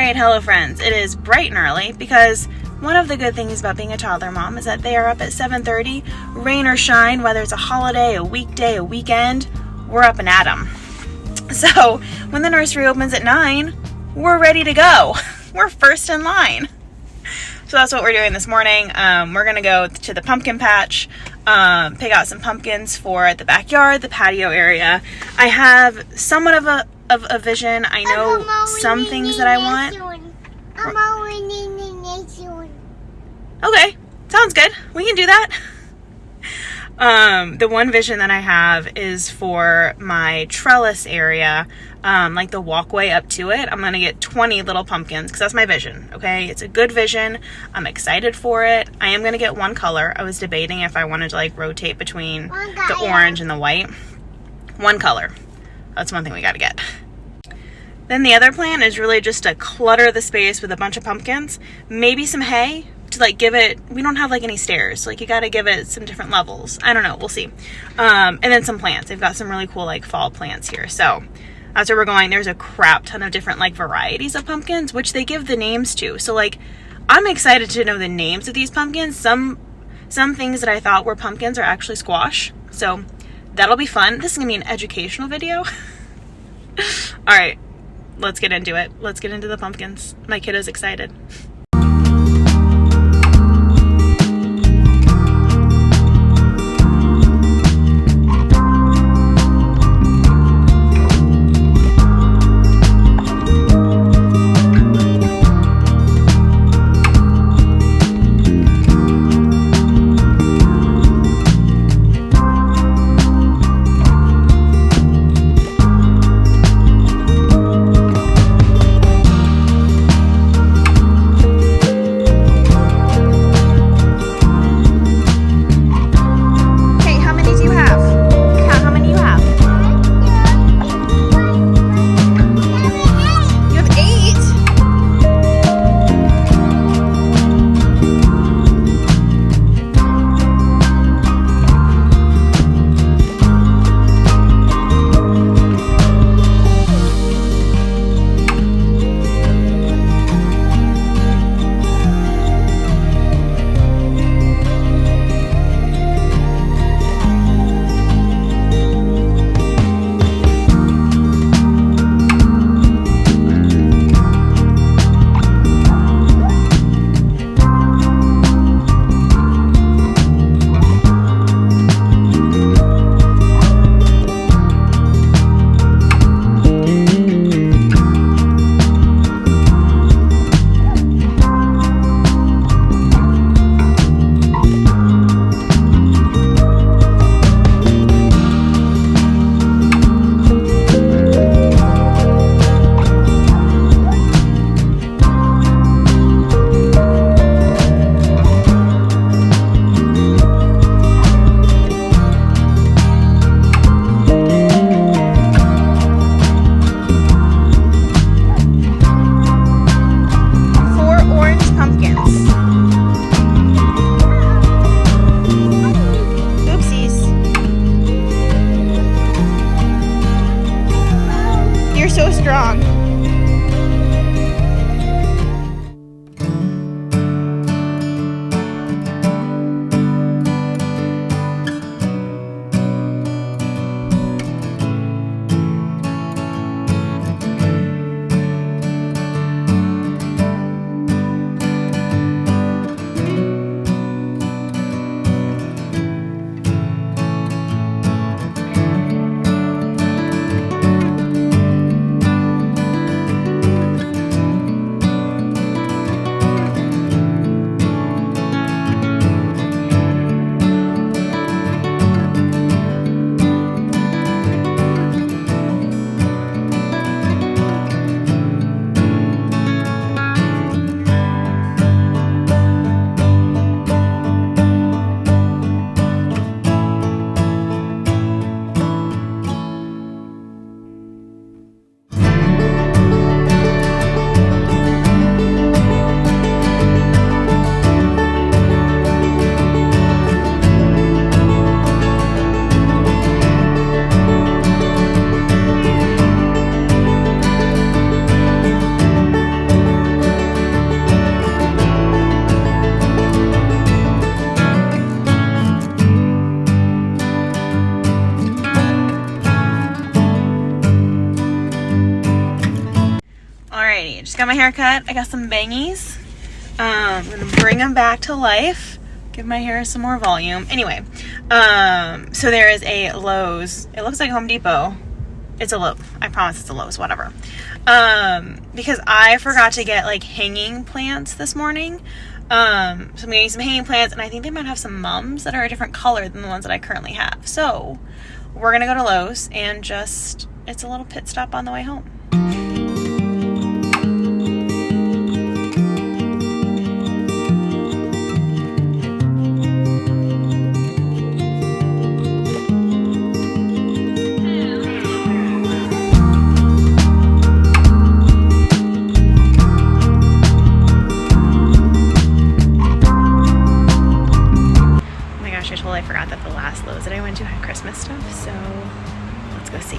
Alright, hello friends. It is bright and early because one of the good things about being a toddler mom is that they are up at 7:30, rain or shine, whether it's a holiday, a weekday, a weekend, we're up and at 'em. So when the nursery opens at 9, we're ready to go. We're first in line. So that's what we're doing this morning. We're going to go to the pumpkin patch, pick out some pumpkins for the backyard, the patio area. I have somewhat of a vision. I know some things that I want. Okay, sounds good. We can do that. The one vision that I have is for my trellis area, like the walkway up to it. I'm going to get 20 little pumpkins because that's my vision, okay? It's a good vision. I'm excited for it. I am going to get one color. I was debating if I wanted to like rotate between the orange and the white. One color. That's one thing we got to get. Then the other plan is really just to clutter the space with a bunch of pumpkins, maybe some hay to like give it, we don't have like any stairs, like you got to give it some different levels. I don't know, we'll see. And then some plants. They've got some really cool like fall plants here. So that's where we're going. There's a crap ton of different like varieties of pumpkins, which they give the names to. So like, I'm excited to know the names of these pumpkins. Some things that I thought were pumpkins are actually squash. So that'll be fun. This is gonna be an educational video. All right. Let's get into it. Let's get into the pumpkins. My kiddo's excited. So strong. got my hair cut. I got some bangies. I'm gonna bring them back to life. Give my hair some more volume. Anyway, so there is a Lowe's. It looks like Home Depot. It's a Lowe's. I promise it's a Lowe's, whatever. Because I forgot to get like hanging plants this morning. So I'm getting some hanging plants, and I think they might have some mums that are a different color than the ones that I currently have. So we're gonna go to Lowe's and it's a little pit stop on the way home. I forgot that the last Lowe's that I went to had Christmas stuff, so let's go see.